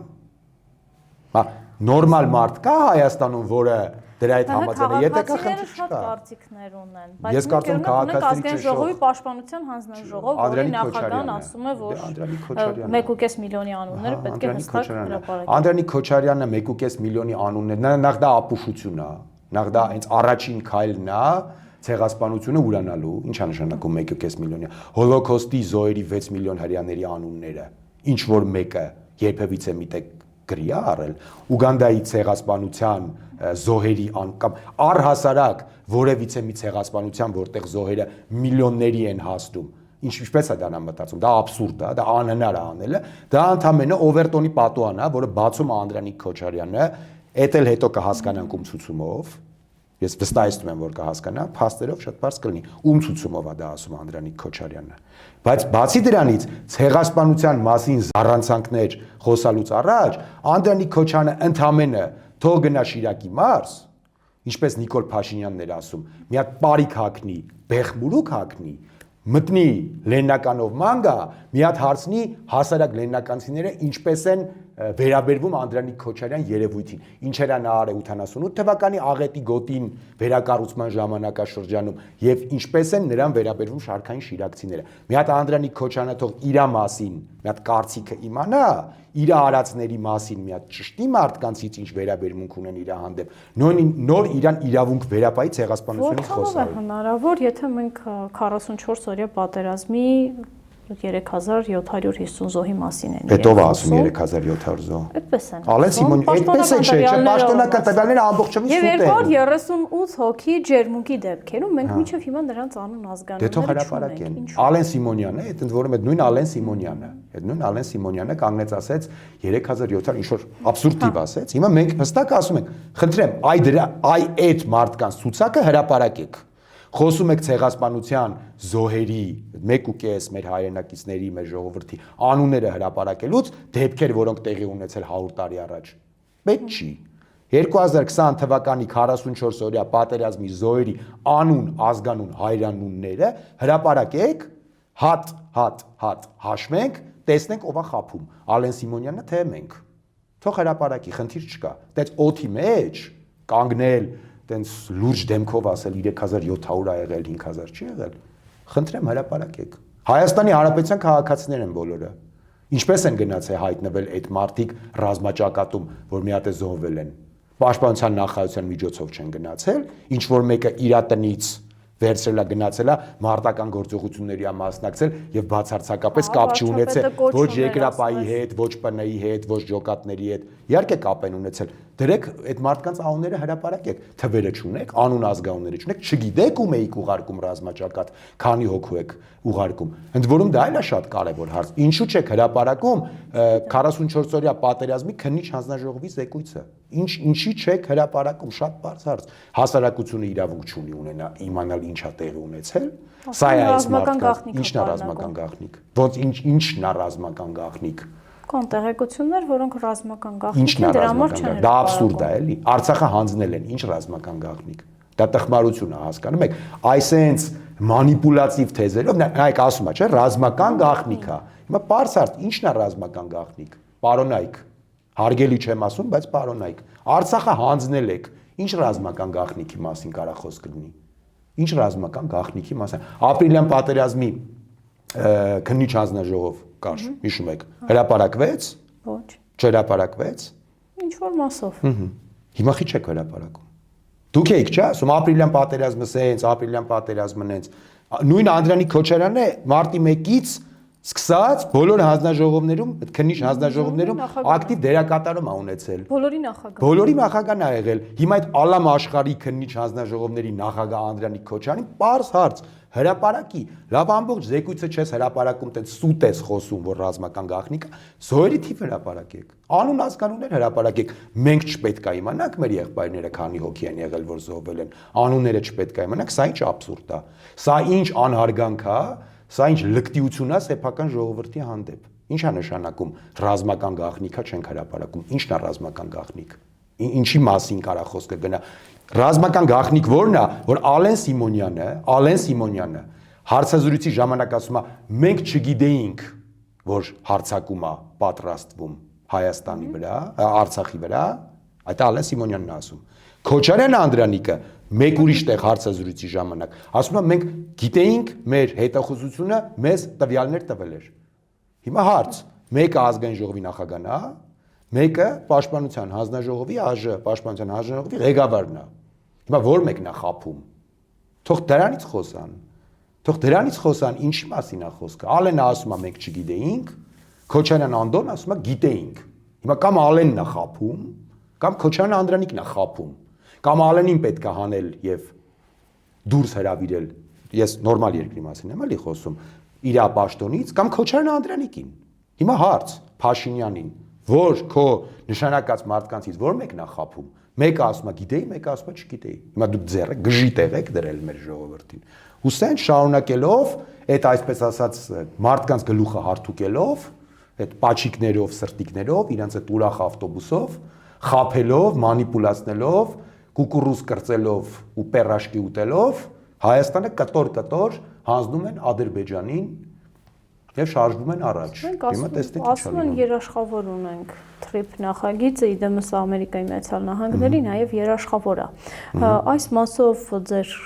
Հա, նորմալ մարդ կա Հայաստանում, որը դրա հետ համաձայն է, եթե կա խնդիր չկա։
Շատ կարծիքներ ունեն,
Ես կարծում եմ քաղաքացիների
ժողովի պաշտպանության հանձնաժողով, որի նախագահն ասում է, որ 1.5 միլիոնի անունները պետք է հստակ հրապարակել։
Անդրանիկ Քոչարյանը 1.5 միլիոնի անուններ, նախ դա ապուշություն է, նախ դա հենց առաջին քայլն է ցեղասպանությունը ուրանալու, ինչա նշանակում 1.5 միլիոնի։ Հոլոկոստի զոհերի 6 միլիոն հрьяաների անունները, ինչ որ մեկը երբևիցե միտեք գրի է առել, Ուգանդայի ցեղասպանության զոհերի կամ առհասարակ որևիցե մի ցեղասպանության, որտեղ զոհերը միլիոնների են հասնում, ինչպես է դա մտածում, դա աբսուրդ է, դա անհնար է անելը, դա ընդամենը Օվերտոնի պատուհան է, որը բացում է Անդրանիկ Քոչարյանը, էդ էլ հետո կհասկանանք ում ցուցումով։ Ես վստահեցնում եմ, որ կհասկանա, փաստերով շատ բարձ կլինի։ Ում ցուցումով է դա ասում Անդրանիկ Քոչարյանը։ Բայց բացի դրանից, ցեղասպանության մասին զառանցանքներ խոսալուց առաջ, Անդրանիկ Քոչարյանը ընդամենը թող գնա Շիրակի մարզ, ինչպես Նիկոլ Փաշինյանն էր ասում, մի հատ պարիք հագնի, բեղմուրուկ հագնի, մտնի Լեննականով ման գա, մի հատ հարցնի հասարակ լեննականցիները ինչպես են վերաբերվում Անդրանիկ Քոչարյան երևույթին, ինչեր է նա արել 88 թվականի աղետի գոտին վերակառուցման ժամանակաշրջանում եւ ինչպես են նրան վերաբերվում շարքային շիրակցիները։ Մի հատ Անդրանիկ Քոչարյանը թող իր մասին, մի հատ կարծիքը իմանա, իր արածների մասին մի հատ ճշտի մարդկանցից ինչ վերաբերմունք ունեն իր հանդեպ, նոր իրան իրավունք վերապայի ցեղասպանությունից խոսալու։
Հնարավոր, եթե մենք 44 օրյա պատերազմի 3750 զոհի մասին են։
Պետք է ասում 3700 զոհ։
Այդպես են։
Ալեն Սիմոնյանը, այդպես է, չէ, պաշտոնական տվյալները ամբողջովին սուտ են։
Եվ 238 հոգի ջերմուկի դեպքերում մենք մինչև հիմա նրանց անուն ազգանունները
չունենք։ Դե թող հրապարակեն։ Ալեն Սիմոնյանը, այդ ընդ որում այդ նույն Ալեն Սիմոնյանը կանգնեց ասեց 3700 ինչ որ աբսուրդ տիպ ասեց։ Հիմա մենք հստակ ասում ենք, խնդրեմ, այդ մարդկանց ցուցակը հրապարակեք։ Խոսում եք ցեղասպանության զոհերի 1.5 մեր հայրենակիցների, մեր ժողովրդի անունները հրապարակելուց դեպքեր, որոնք տեղի ունեցել 100 տարի առաջ։ Պետք չի։ 2020 թվականի 44 օրյա պատերազմի զոհերի անուն, ազգանուն, հայրանունները հրապարակեք, հատ հաշվենք, տեսնենք ով է խաբում։ Ալեն Սիմոնյանը թե մենք։ Թող հրապարակի, խնդիր չկա։ Դες օդի մեջ կանգնել տենց լուրջ դեմքով ասել 3700 ա եղել, 5000 չի եղել։ Խնդրեմ հրապարակեք։ Հայաստանի Հանրապետության քաղաքացիներ են բոլորը։ Ինչպես են գնացել հայտնվել այդ մարդիկ ռազմաճակատում, որ մի հատ է զոհվել են։ Պաշտպանության նախարարության միջոցով չեն գնացել, ինչ որ մեկը իր տնից վերցրել է գնացել է մարտական գործողությունների ա մասնակցել եւ բացարձակապես կապ չունեցել ոչ երկրապահի հետ, ոչ ՊՆ-ի հետ, ոչ ջոկատների հետ։ Իհարկե կապ են ունեցել։ Դրեք այդ մարդկանց անունները հրապարակեք, թվերը չունեք, անուն ազգանունները չունեք, չգիտեք ում եք ուղարկում ռազմաճակատ, քանի հոգու եք ուղարկում։ Ընդ որում դա էլ է շատ կարևոր հարց։ Ինչու՞ չեք հրապարակում 44-օրյա պատերազմի քննիչ հանձնաժողովի զեկույցը։ Ինչի՞ չեք հրապարակում, շատ բարձ հարց։ Հասարակությունը իրավունք չունի ունենա իմանալ ինչա տեղի ունեցել։ Սա է այս մարդկանց, ինչն է ռազմական գաղտնիք։ Ոնց ինչն է ռազմական գաղտնիք։
Կան տեղեկություններ, որոնք ռազմական գաղտնիք են, դրա համար չեն։
Դա աբսուրդ է, էլի։ Արցախը հանձնել են, ինչ ռազմական գաղտնիք։ Դա տխմարություն է, հասկանում եք։ Այսենց մանիպուլատիվ թեզերով, նայեք ասում է, չէ, ռազմական գաղտնիք է։ Հիմա բարձ հարց, ինչն է ռազմական գաղտնիք։ Պարոնայք։ Հարգելի չեմ ասում, բայց պարոնայք։ Արցախը հանձնել եք, ինչ ռազմական գաղտնիքի մասին կարա խոսք լինի։ Ինչ ռազմական գաղտնիքի մասին։ Ապրիլյան պատերազմի քննիչ հանձնաժողով կար, հիշում եք, հրապարակվեց։
Ոչ։
Չհրապարակվեց։
Ինչ որ մասով։
Հիմա խի չեք հրապարակում։ Դուք եք, չէ՞, ասում ապրիլյան պատերազմը սենց, ապրիլյան պատերազմը նենց։ Նույն Անդրանիկ Քոչարյանն է մարտի 1-ից սկսած բոլոր հանձնաժողովներում, այդ քննիչ հանձնաժողովներում ակտիվ դերակատարում է ունեցել։ Բոլորի նախագահն է եղել։ Հիմա այդ Ալամ աշխարհի քննիչ հանձնաժողովների նախագահ Անդրանիկ Քոչարյանին պարզ հարց հրապարակի, լավ ամբողջ զեկույցը չես հրապարակում, տենց սուտ ես խոսում, որ ռազմական գաղտնիք է, զոհերի թիվ հրապարակեք, անուն ազգանուններ հրապարակեք, մենք չպետք է իմանանք մեր եղբայրները քանի հոգի են եղել, որ զոհվել են, անունները չպետք է իմանանք, սա ինչ աբսուրդ է, սա ինչ անհարգանք է, սա ինչ լկտիություն է սեփական ժողովրդի հանդեպ, ինչ է նշանակում ռազմական գաղտնիքա չենք հրապարակում, ինչն է ռազմական գաղտնիք, ինչի մասին կարա խոսքը գնա։ Ռազմական գաղտնիք որն է, որ Ալեն Սիմոնյանը հարցազրույցի ժամանակ ասում է, մենք չգիտեինք, որ հարձակում է պատրաստվում Հայաստանի վրա, Արցախի վրա, այդ Ալեն Սիմոնյանն է ասում։ Քոչարյան Անդրանիկը մեկ ուրիշ տեղ հարցազրույցի ժամանակ ասում է, մենք գիտեինք, մեր հետախուզությունը մեզ տվյալներ տվել էր։ Հիմա հարց, մեկը ազգային ժողովի նախագահն է, մեկը պաշտպանության հանձնաժողովի ԱԺ, պաշտպանության հանձնաժողովի ղեկավարն է։ Հիմա որ մեկն է խափում։ Թող դրանից խոսան, ինչի մասին է խոսքը։ Ալենը ասում է մենք չգիտեինք, Քոչարյան Անդոն ասում է գիտեինք։ Հիմա կամ Ալենն է խափում, կամ Քոչարյան Անդրանիկն է խափում, կամ Ալենին պետք է հանել եւ դուրս հրավիրել։ Ես նորմալ երկրի մասին եմ էլի խոսում, իր պաշտոնից, կամ Քոչարյան Անդրանիկին։ Հիմա հարց Փաշինյանին, որ քո նշանակած մարդկանցից որ մեկն է խափում։ Մեկը ասում է գիտեի, մեկը ասում է չգիտեի։ Հիմա դուք ձեռը գժի տեղ եք դրել մեր ժողովրդին։ Հուսեն շարունակելով, այդ այսպես ասած մարդկանց գլուխը հարթուկելով, այդ պաչիկներով, սրտիկներով, իրանց այդ ուրախ ավտոբուսով, խափելով, մանիպուլացնելով, կուկուռուզ կրծելով ու պերաշկի ուտելով, Հայաստանը կտոր հանձնում են Ադրբեջանին եւ շարժվում են առաջ։
Հիմա տեսնենք ինչ ասում են երաշխավոր ունենք թրիփ նախագիծը իդեմս Ամերիկայի Միացյալ Նահանգների նաեւ երաշխավոր է։ Այս մասով ձեր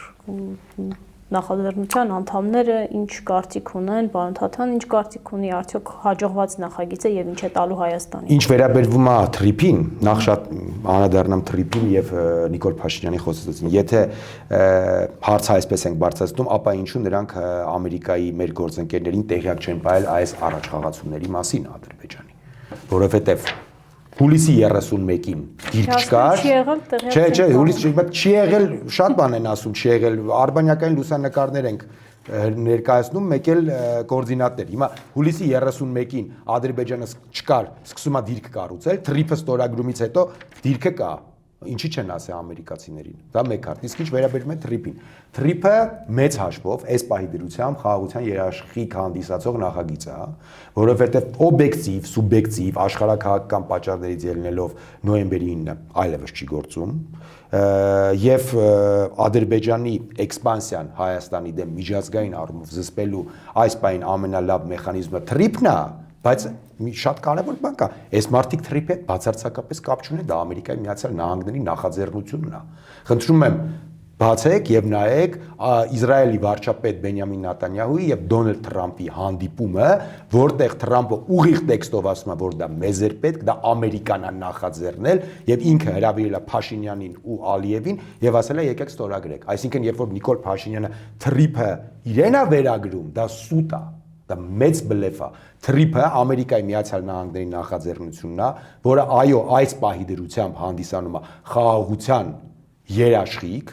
նախաձեռնության անդամները ինչ կարծիք ունեն, պարոն Թաթան, ինչ կարծիք ունի արդյոք հաջողված նախագիծը եւ ինչ է տալու Հայաստանին։ Ինչ
վերաբերվում է թրիփին, նախ շատ անդրադառնամ թրիփին եւ Նիկոլ Փաշինյանի խոսեցին։ Եթե հարցը այսպես ենք բարձրացնում, ապա ինչու նրանք Ամերիկայի մեր գործընկերներին տեղյակ չեն ողել այս առաջխաղացումների մասին Ադրբեջանի, որովհետեւ հուլիսի 31-ին դիրք չկար։ Չէ, հուլիսի չի եղել, շատ բան են ասում, չի եղել, արբանյակային լուսանկարներ ենք ներկայացնում, մեկ էլ կոորդինատներ։ Հիմա հուլիսի 31-ին Ադրբեջանը չկար, սկսում է դիրք կառուցել, թրիփը ստորագրումից հետո դիրքը կա։ Ինչի չեն ասել ամերիկացիներին։ Դա մեկ հարց։ Իսկ ինչ վերաբերում է թրիփին։ Թրիփը մեծ հաշվով այս պահի դրությամբ խաղաղության երաշխիք հանդիսացող նախագիծ է, որովհետև օբյեկտիվ, սուբյեկտիվ աշխարհակահաղական պատճառներից ելնելով նոյեմբերի 9-ը այլևս չի գործում, եւ Ադրբեջանի էքսպանսիան Հայաստանի դեմ միջազգային առումով զսպելու այս պահին ամենալավ մեխանիզմը թրիփն է, բայց մի շատ կարևոր բան կա, այս մարդիկ թրիփի հետ բացարձակապես կապ չունեն, դա Ամերիկայի Միացյալ Նահանգների նախաձեռնությունն է։ Խնդրում եմ, Բացեք եւ նայեք Իսրայելի վարչապետ Բենյամին Նեթանյահուի եւ Դոնալդ Թրամփի հանդիպումը, որտեղ Թրամփը ուղիղ տեքստով ասում է, որ դա մեզ էր պետք, դա Ամերիկան է նախաձեռնել եւ ինքը հրավիրել է Փաշինյանին ու Ալիևին եւ ասել է եկեք ստորագրեք։ Այսինքն երբ որ Նիկոլ Փաշինյանը թրիփը իրեն է վերագրում, դա սուտ է, դա մեծ բլեֆ է։ Թրիփը Ամերիկայի Միացյալ Նահանգների նախաձեռնությունն է, որը այո, այս պահի դրությամբ հանդիսանում է խաղաղության երաշխիք,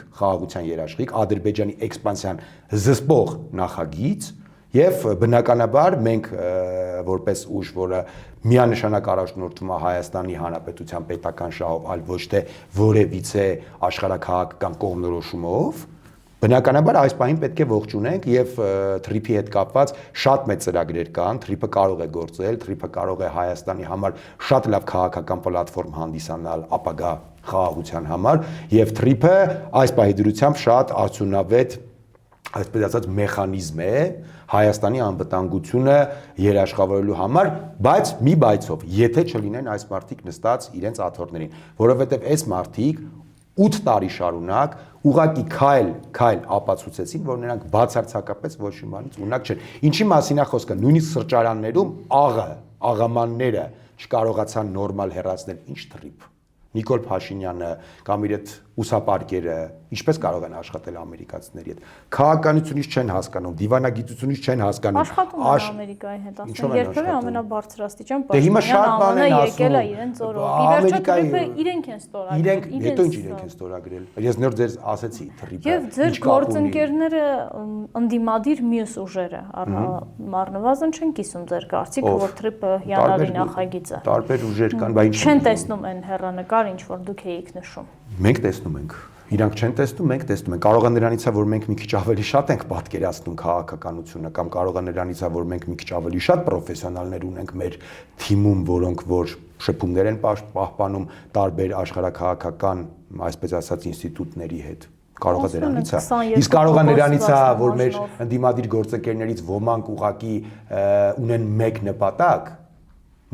Ադրբեջանի էքսպանսիան զսպող նախագիծ եւ բնականաբար մենք որպես ուժ, որը միանշանակ առաջնորդվում է Հայաստանի Հանրապետության պետական շահով, այլ ոչ թե որևիցե աշխարհաքաղաքական կողմնորոշումով, բնականաբար այս պահին պետք է ողջունենք եւ թրիփի հետ կապված շատ մեծ ծրագրեր կան, թրիփը կարող է գործել, թրիփը կարող է Հայաստանի համար շատ լավ քաղաքական պլատֆորմ հանդիսանալ ապագա խաղաղության համար եւ թրիփը այս պահի դրությամբ շատ արդյունավետ, այսպես ասած, մեխանիզմ է Հայաստանի անվտանգությունը երաշխավորելու համար, բայց մի բայցով, եթե չլինեն այս մարդիկ նստած իրենց աթոռներին, որովհետեւ այս մարդիկ 8 տարի շարունակ ուղակի քայլ ապացուցեցին, որ նրանք բացարձակապես ոչ մի բանից ունակ չեն։ Ինչի մասին է խոսքը, նույնիսկ սրճարաններում աղամանները չկարողացան նորմալ հեռացնել, ինչ թրիփ։ Նիկոլ Փաշինյանը կամ իր այդ ուսապարկերը ինչպես կարող են աշխատել ամերիկացիների հետ։ Քաղաքականությունից չեն հասկանում, դիվանագիտությունից չեն հասկանում։
Աշխատում են Ամերիկայի հետ, ասում երբևէ ամենաբարձրաստիճան
Դե հիմա շատ բան են ասում։
Եկել է իրեն ծորով։ Իվերջո իրենք են ստորագրել։
Հետո ինչ իրենք են ստորագրել։ Ես նոր ձեր ասեցի թրիփը։
Եվ ձեր գործընկերները ընդդիմադիր մյուս ուժերը առնվազն չեն կիսում ձեր կարծիքը, որ թրիփը հիանալի նախագիծ է։
Տարբեր ուժեր կան, բայց
չեն տեսնում այն հեռանկար, ինչ որ դուք էիք նշում։
Մենք տեսնում ենք։ Իրանք չեն տեսնում, մենք տեսնում ենք։ Կարող է նրանից է, որ մենք մի քիչ ավելի շատ ենք պատկերացնում քաղաքականությունը, կամ կարող է նրանից է, որ մենք մի քիչ ավելի շատ պրոֆեսիոնալներ ունենք մեր թիմում, որոնք որ շփումներ են պահպանում տարբեր աշխարհաքաղաքական, այսպես ասած, ինստիտուտների հետ։ Կարող է դրանից է։ Իսկ կարող է նրանից է, որ մեր ընդդիմադիր գործընկերներից ոմանք ուղակի ունեն մեկ նպատակ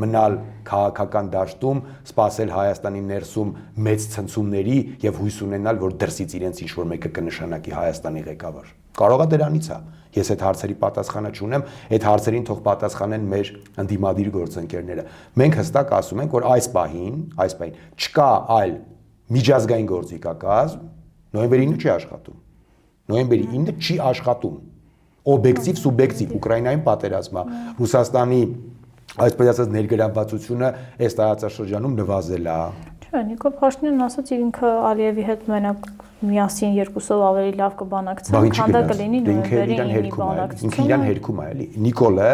մնալ քաղաքական դաշտում, սпасել Հայաստանի ներսում մեծ ցնցումների եւ հույս ունենալ, որ դրսից իրենց ինչ-որ մեկը կնշանակի Հայաստանի ղեկավար։ Կարող է դրանից է։ Ես այդ հարցերի պատասխանը չունեմ, այդ հարցերին թող պատասխանեն մեր ընդդիմադիր գործընկերները։ Մենք հստակ ասում ենք, որ այս պահին չկա այլ միջազգային գործիքակազմ, նոյեմբերի 9-ը չի աշխատում։ Նոյեմբերի 9-ը չի աշխատում։ Օբյեկտիվ, սուբյեկտիվ Ուկրաինայում պատերազմը, Ռուսաստանի այսպես ասած ներգրավվածությունը այս տարածաշրջանում նվազել է։
Չէ, Նիկոլ Փաշինյանն ասաց ինքը Ալիևի հետ մենակ միասին երկուսով ավելի լավ կբանակցեն, քան դա կլինի նոյեմբերի 9-ի բանակցությունը։
Ինքը իրան հերքում է, էլի։ Նիկոլը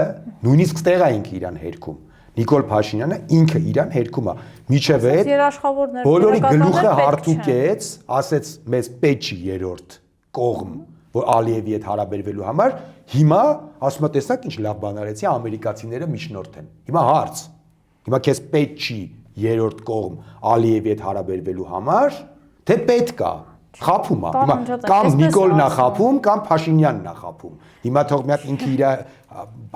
նույնիսկ ստեղ է ինքը իրան հերքում։ Նիկոլ Փաշինյանը ինքը իրան հերքում է։ Միջև այդ բոլորի գլուխը հարթուկեց, ասեց մեզ պետք չի երրորդ կողմ, որ Ալիևի հետ հարաբերվելու համար, հիմա ասում է տեսակ ինչ լավ բան արեցի, ամերիկացիները միջնորդ են։ Հիմա հարց։ Հիմա քեզ պետք չի երրորդ կողմ Ալիևի հետ հարաբերվելու համար, թե պետք է։ Խափում է։ Հիմա կամ Նիկոլն է խափում, կամ Փաշինյանն է խափում։ Հիմա թող մի հատ ինքը իր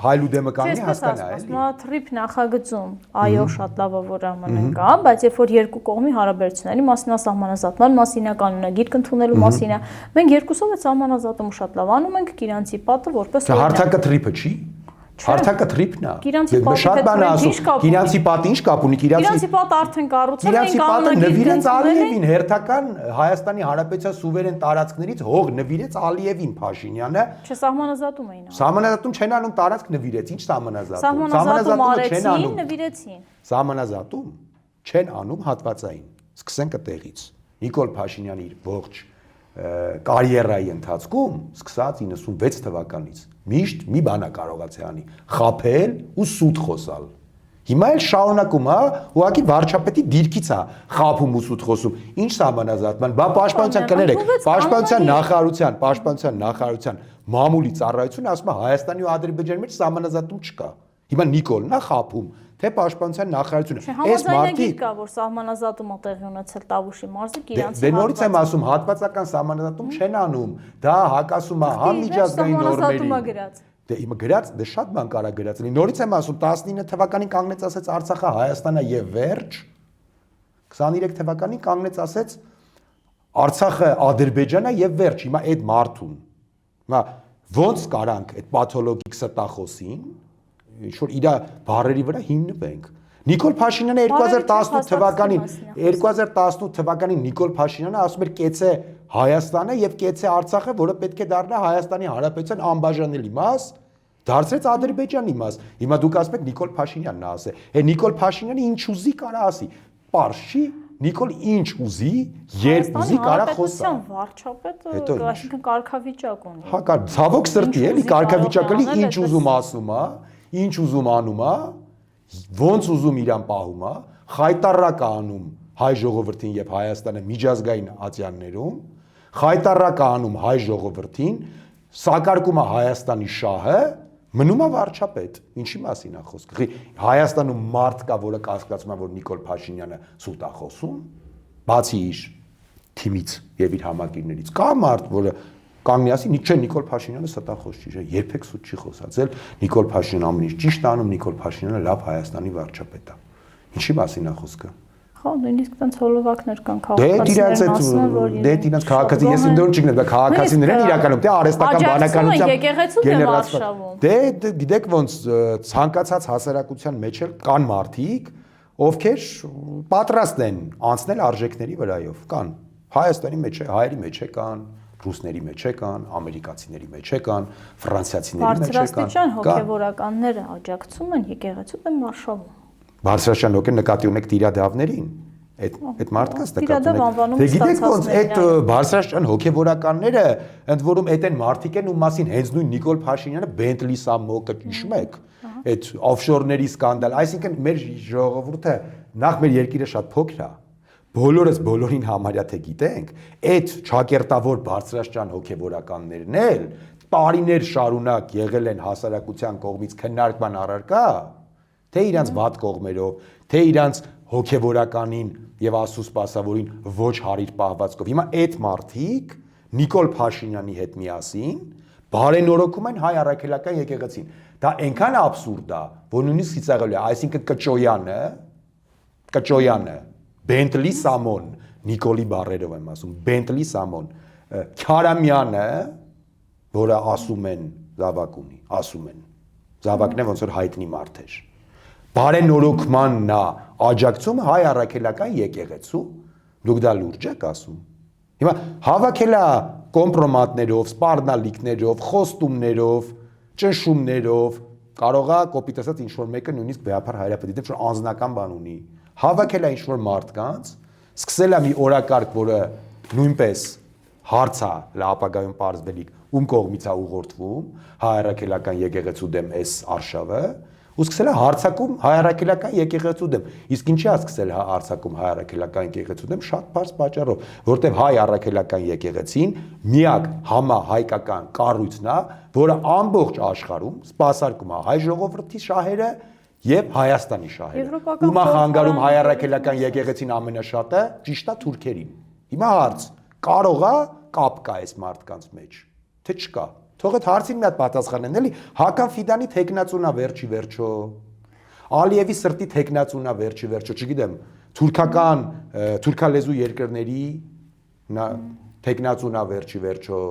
հայլու դեմը կանգնի հասկանա, էլի։
Ասում է թրիփ նախագծում, այո, շատ լավ է, որ ԱՄՆ-ն կա, բայց երբ որ երկու կողմի հարաբերությունների մասին է, սահմանազատման մասին է, կանոնագիր կընդունելու մասին է, մենք երկուսով այդ սահմանազատումը շատ լավ անում ենք, Կիրանցի պատը որպես
հարթակը թրիփը չի։ Հարթակը թրիփն է։
Շատ
բան ասում։ Կիրանցի պատը ինչ կապ ունի,
Կիրանցի պատը արդեն կառուցել են,
Կիրանցի պատը նվիրեց Ալիևին, հերթական Հայաստանի Հանրապետության սուվերեն տարածքներից հող նվիրեց Ալիևին Փաշինյանը։
Չէ, սահմանազատում էին անում։
Սահմանազատում չեն անում, տարածք նվիրեց, ինչ սահմանազատում։
Սահմանազատում արեցին, նվիրեցին։
Սահմանազատում չեն անում հատվածային։ Սկսենք այդտեղից։ Նիկոլ Փաշինյանի իր ողջ կարիերայի ընթացքում, սկսած 96 թվականից, միշտ մի բան է կարողացել անի՝ խաբել ու սուտ խոսալ։ Հիմա էլ շարունակում է, ուղղակի վարչապետի դիրքից է խաբում ու սուտ խոսում։ Ինչ սահմանազատման, բա պաշտպանության կներեք, պաշտպանության նախարարության մամուլի ծառայությունը ասում է Հայաստանի ու Ադրբեջանի մեջ սահմանազատում չկա։ Հիմա Նիկոլն է խաբում, թե պաշտպանության նախարարությունը։
Այս մարդիկ կա, որ սահմանազատումը տեղի ունեցել Տավուշի մարզի Կիրանցի
Դե նորից եմ ասում, հատվածական սահմանազատում չեն անում։ Դա հակասում է համ միջազգային նորմերին։ Դե իմը գրած, դե շատ բան կարա գրած լինի։ Նորից եմ ասում, 19 թվականին կանգնեց ասեց Արցախը Հայաստանն է եւ վերջ։ 23 թվականին կանգնեց ասեց Արցախը Ադրբեջանն է եւ վերջ, հիմա այդ մարդուն։ Հիմա ոնց կարանք այդ պաթոլոգիկ ստախոսին ինչ որ իր բարերի վրա հիմնվենք։ Նիկոլ Փաշինյանը 2018 թվականին Նիկոլ Փաշինյանը ասում էր կեցե Հայաստանը եւ կեցե Արցախը, որը պետք է դառնա Հայաստանի Հանրապետության անբաժանելի մաս, դարձրեց Ադրբեջանի մաս։ Հիմա դուք ասում եք Նիկոլ Փաշինյանն ասե։ Նիկոլ Փաշինյանը ինչ ուզի կարա ասի։ Պարշի Նիկոլ ինչ ուզի, երբ ուզի կարա խոսա։
Վարչապետը այսինքն կարգավիճակ ունի։
Հա, կար, ցավոք սրտի էլի կարգավիճակը լի ինչ ուզում ասում է, ինչ ուզում անում է, ոնց ուզում իրան պահում է, խայտարակ անում հայ ժողովրդին եւ Հայաստանը միջազգային ատյաններում, խայտարակ անում հայ ժողովրդին, սակարկում է Հայաստանի շահը, մնում է վարչապետ։ Ինչի մասին է խոսքը։ Հայաստանում մարդ կա, որը կասկածում է, որ Նիկոլ Փաշինյանը սուտ է խոսում, բացի իր թիմից եւ իր համակիրներից։ Կա մարդ, որը կանգնի ասի, չէ, Նիկոլ Փաշինյանը ստախոս չի, երբեք սուտ չի խոսացել, Նիկոլ Փաշինյանը ամեն ինչ ճիշտ անում, Նիկոլ Փաշինյանը լավ Հայաստանի վարչապետ է։ Ինչի մասին է խոսքը։
Հա, նույնիսկ տենց հոլովակներ կան
քաղաքացիներն ասում են, որ դե դինած քաղաքացի, ես ընդդեմ չգնեմ, դա քաղաքացիներն իրականում, դե արհեստական բանականությամբ դե գիտեք ոնց ցանկացած հասարակության մեջ էլ կան մարդիկ, ովքեր պատրաստ են անցնել արժեքների վրայով, կան Հայաստանի մեջ է, հայերի մեջ է կան, ռուսների մեջ է կան, ամերիկացիների մեջ է կան, ֆրանսիացիների մեջ է կան։
Բարձրաստիճան հոգևորականները աջակցում են եկեղեցու դեմ մարշալում։
Բարձրաստիճան հոգե նկատի ունեք տիրադավներին, այդ մարդկանց նկատի ունեք։ Դե գիտեք ոնց այդ բարձրաստիճան հոգևորականները ընդ որում այդ են մարդիկ են ու մասին հենց նույն Նիկոլ Փաշինյանը Բենտլի Սամոկը հիշում եք, այդ օֆշորների սկանդալ, այսինքն մեր ժողովուրդը նախ մեր երկիրը շատ փոքր է, բոլորս բոլորին համարյա թե գիտենք, այդ ճակերտավոր բարձրաստիճան հոգևորականներն էլ տարիներ շարունակ եղել են հասարակության կողմից քննարկման առարկա, թե իրանց վատ կողմերով, թե իրանց հոգևորականին եւ Աստծո սպասավորին ոչ հարիր պահվածքով։ Հիմա այդ մարդիկ Նիկոլ Փաշինյանի հետ միասին բարենորոգում են հայ առաքելական եկեղեցին։ Դա այնքան աբսուրդ է, որ նույնիսկ ծիծաղելի է, այսինքն Կճոյանը, Բենտլի Սամոն, Նիկոլի բառերով եմ ասում, Բենտլի Սամոն, Քարամյանը, որը ասում են զավակ ունի, ասում են։ Զավակն է ոնց որ հայտնի մարդ էր։ Բարենորոգմանն է աջակցումը հայ առաքելական եկեղեցու, դուք դա լուրջ եք ասում։ Հիմա հավաքել է կոմպրոմատներով, սպառնալիքներով, խոստումներով, ճնշումներով, կարող է կոպիտ ասած ինչ որ մեկը նույնիսկ Բեհապար Հայրապետի դեմ որ անձնական բան ունի։ Հավաքել է ինչ որ մարդկանց, սկսել է մի օրակարգ, որը նույնպես հարց է ապագայում պարզվելիք, ում կողմից է ուղղորդվում հայ առաքելական եկեղեցու դեմ այս արշավը, ու սկսել է հարցակում հայ առաքելական եկեղեցու դեմ։ Իսկ ինչի է սկսել հարցակում հայ առաքելական եկեղեցու դեմ շատ բարձ պատճառով, որտեղ հայ առաքելական եկեղեցին միակ համահայկական կառույցն է, որը ամբողջ աշխարհում սպասարկում է հայ ժողովրդի շահերը եւ Հայաստանի շահերը։ Ում է խանգարում հայ առաքելական եկեղեցին ամենաշատը, ճիշտ է թուրքերին։ Հիմա հարց, կարող է կապ կա այս մարդկանց մեջ, թե չկա։ Թող այդ հարցին մի հատ պատասխանեն, էլի Հական Ֆիդանի թեկնածունա վերջի վերջո, Ալիևի սրտի թեկնածունա վերջի վերջո, չգիտեմ, թուրքալեզու երկրների թեկնածունա վերջի վերջո,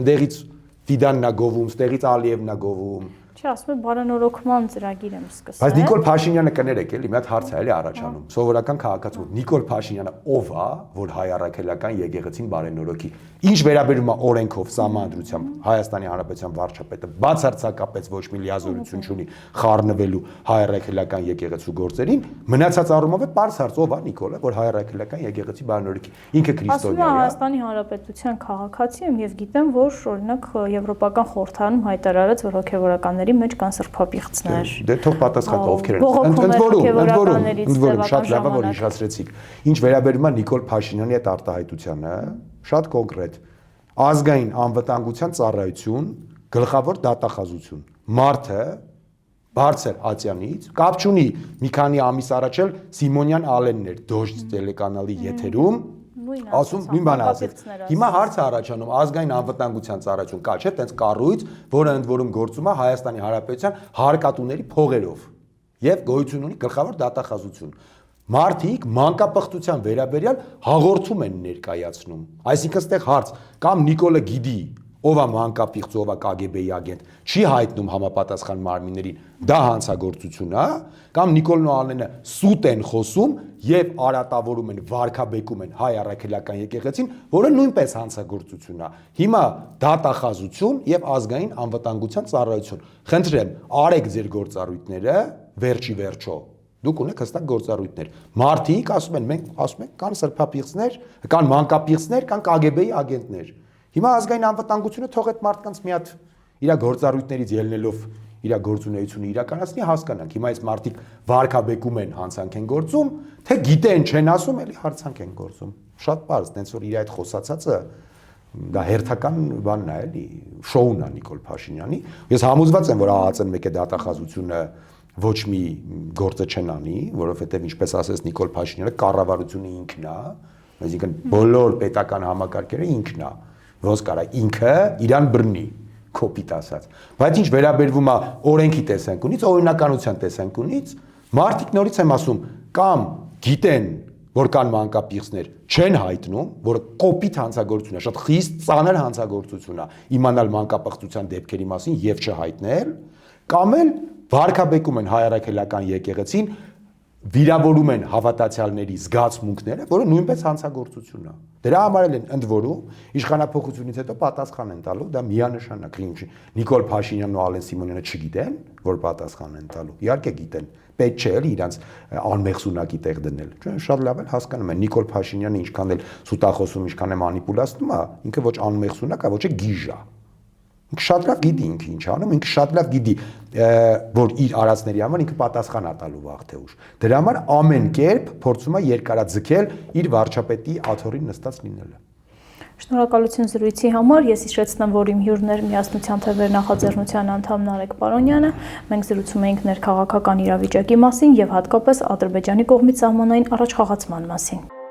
ընդեղից Ֆիդանն է գովում, ստեղից Ալիևն է գովում։
Չէ, ասում եմ բարենորոգման ծրագիր եմ սկսել։
Բայց Նիկոլ Փաշինյանը կներեք էլի, մի հատ հարց է էլի առաջանում։ Սովորական քաղաքացու Նիկոլ Փաշինյանը ով է, որ հայ առաքելական եկեղեցին բարենորոգի։ Ինչ վերաբերում է օրենքով, սահմանադրությամբ Հայաստանի Հանրապետության վարչապետը բացարձակապես ոչ մի լիազորություն չունի խառնվելու հայ առաքելական եկեղեցու գործերին, մնացած առումով է պարզ հարց ով է Նիկոլը, որ հայ առաքելական եկեղեցի բարենորոգի։ Ինքը քրիստոնյա է։
Հայաստանի Հանրապետության քաղաքացի եմ եւ գիտեմ, որ օրինակ Եվրոպական խորհրդարանում հայտարարեց, որ հոգեվորականների մեջ կան սրբապիղծներ։
Դե թող պատասխան ովքեր են։ Ընդ որում շատ լավ է որ հիշեցրեցիք։ Ինչ վերաբերում է Նիկոլ Փաշինյանի այդ արտահայտությանը, շատ կոնկրետ ազգային անվտանգության ծառայություն, գլխավոր դատախազություն։ Մարդը բարձր ատյանից կապ չունի մի քանի ամիս առաջ էլ Սիմոնյան Ալեններ Դոժ տելեկանալի եթերում ասում նույն բանը ասեց։ Հիմա հարցը առաջանում ազգային անվտանգության ծառայություն կա, չէ՞, տենց կառույց, որը ընդ որում գործում է Հայաստանի Հանրապետության հարկատուների փողերով եւ գոյություն ունի գլխավոր դատախազություն։ Մարդիկ մանկապղծության վերաբերյալ հաղորդում են ներկայացնում։ Այսինքն այստեղ հարց կամ Նիկոլը գիտի ով է մանկապիղծ, ով է KGB-ի ագենտ, չի հայտնում համապատասխան մարմիններին, դա հանցագործություն է, կամ Նիկոլն ու Ալենը սուտ են խոսում եւ արատավորում են, վարկաբեկում են հայ առաքելական եկեղեցին, որը նույնպես հանցագործություն է։ Հիմա դատախազություն եւ ազգային անվտանգության ծառայություն։ Խնդրեմ, արեք ձեր գործառույթները, վերջի վերջո։ Դուք ունեք հստակ գործառույթներ։ Մարդիկ ասում են, մենք ասում ենք, կան սրբապիղծներ, կան մանկապիղծներ, կան KGB-ի ագենտներ։ Հիմա ազգային անվտանգությունը թող այդ մարդկանց մի հատ իր գործառույթներից ելնելով իր գործունեությունը իրականացնի, հասկանանք։ Հիմա այս մարդիկ վարկաբեկում են, հանցանք են գործում, թե գիտեն, չեն ասում, էլի հարցանք են գործում։ Շատ պարզ, տենց որ իր այդ խոսացածը դա հերթական բանն է, էլի, շոուն է Նիկոլ Փաշինյանի։ Ես համոզված եմ, որ ԱԱԾ-ն մեկ է դատախազությունը ոչ մի գործը չեն անի, որովհետև ինչպես ասես Նիկոլ Փաշինյանը կառավարությունը ինքն է, այսինքն բոլոր պետական համակարգերը ինքն է, ոնց կարա ինքը իրան բռնի, կոպիտ ասած։ Բայց ինչ վերաբերվում է օրենքի տեսանկյունից, օրինականության տեսանկյունից, մարդիկ նորից եմ ասում, կամ գիտեն, որ կան մանկապիղծներ, չեն հայտնում, որը կոպիտ հանցագործություն է, շատ խիստ ծանր հանցագործություն է, իմանալ մանկապղծության դեպքերի մասին եւ չհայտնել, կամ էլ վարկաբեկում են հայ առաքելական եկեղեցին, վիրավորում են հավատացյալների զգացմունքները, որը նույնպես հանցագործություն է։ Դրա համար են ընդ որում իշխանապողությունից հետո պատասխան են տալու, դա միանշանակ ինչ Նիկոլ Փաշինյանն ու Ալեն Սիմոնյանը չգիտեն, որ պատասխան են տալու։ Իհարկե գիտեն, պետք չէ էլի իրանց անմեղսունակի տեղ դնել։ Շատ լավ էլ հասկանում են Նիկոլ Փաշինյանը ինչքան էլ սուտախոսում, ինչքան է մանիպուլացնում է, ինքը ոչ անմեղսունակ է, ոչ է գիժ է։ Ինքը շատ լավ գիտի ինքը ինչ անում, ինքը շատ լավ գիտի, որ իր արածների համար ինքը պատասխան է տալու վաղ թե ուշ։ Դրա համար ամեն կերպ փորձում է երկարաձգել իր վարչապետի աթոռին նստած լինելը։
Շնորհակալություն զրույցի համար։ Ես հիշեցնեմ, որ իմ հյուրն էր Միասնության թվեր նախաձեռնության անդամ Նարեկ Պարոնյանը։ Մենք զրուցում էինք ներքաղաքական իրավիճակի մասին եւ հատկապես Ադրբեջանի կողմից սահմանային առաջխաղացման մասին։